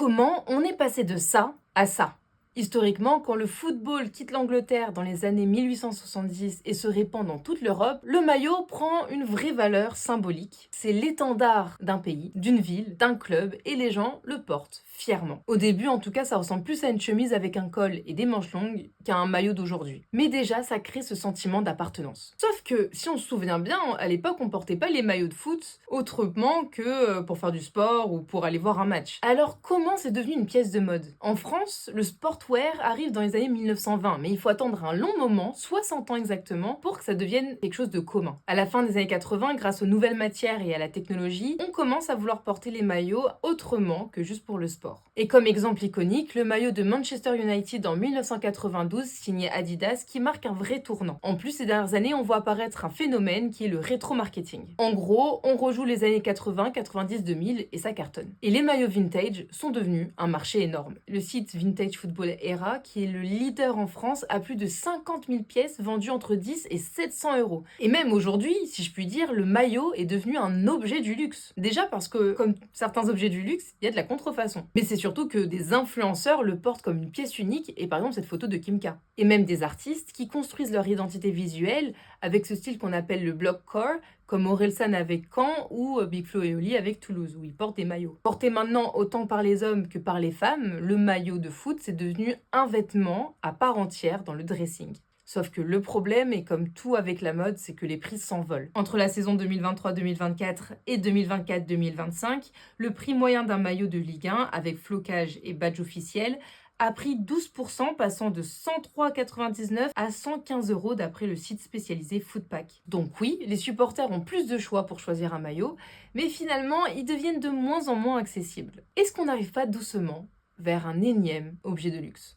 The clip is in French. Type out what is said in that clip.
Comment on est passé de ça à ça? Historiquement, quand le football quitte l'Angleterre dans les années 1870 et se répand dans toute l'Europe, le maillot prend une vraie valeur symbolique. C'est l'étendard d'un pays, d'une ville, d'un club, et les gens le portent fièrement. Au début, en tout cas, ça ressemble plus à une chemise avec un col et des manches longues qu'à un maillot d'aujourd'hui. Mais déjà, ça crée ce sentiment d'appartenance. Sauf que, si on se souvient bien, à l'époque, on portait pas les maillots de foot autrement que pour faire du sport ou pour aller voir un match. Alors, comment c'est devenu une pièce de mode? En France, le sportwear arrive dans les années 1920, mais il faut attendre un long moment, 60 ans exactement, pour que ça devienne quelque chose de commun. À la fin des années 80, grâce aux nouvelles matières et à la technologie, on commence à vouloir porter les maillots autrement que juste pour le sport. Et comme exemple iconique, le maillot de Manchester United en 1992, signé Adidas, qui marque un vrai tournant. En plus, ces dernières années, on voit apparaître un phénomène qui est le rétro-marketing. En gros, on rejoue les années 80, 90, 2000 et ça cartonne. Et les maillots vintage sont devenus un marché énorme. Le site Vintage Football Era, qui est le leader en France, a plus de 50 000 pièces vendues entre 10 et 700 euros. Et même aujourd'hui, si je puis dire, le maillot est devenu un objet du luxe. Déjà parce que, comme certains objets du luxe, il y a de la contrefaçon. Mais c'est surtout que des influenceurs le portent comme une pièce unique, et par exemple cette photo de Kim K. Et même des artistes qui construisent leur identité visuelle avec ce style qu'on appelle le blockcore, comme Orelsan avec Caen ou Big Flo et Oli avec Toulouse, où ils portent des maillots. Porté maintenant autant par les hommes que par les femmes, le maillot de foot c'est devenu un vêtement à part entière dans le dressing. Sauf que le problème, et comme tout avec la mode, c'est que les prix s'envolent. Entre la saison 2023-2024 et 2024-2025, le prix moyen d'un maillot de Ligue 1, avec flocage et badge officiel, a pris 12%, passant de 103,99 à 115 euros d'après le site spécialisé Footpack. Donc oui, les supporters ont plus de choix pour choisir un maillot, mais finalement, ils deviennent de moins en moins accessibles. Est-ce qu'on n'arrive pas doucement vers un énième objet de luxe?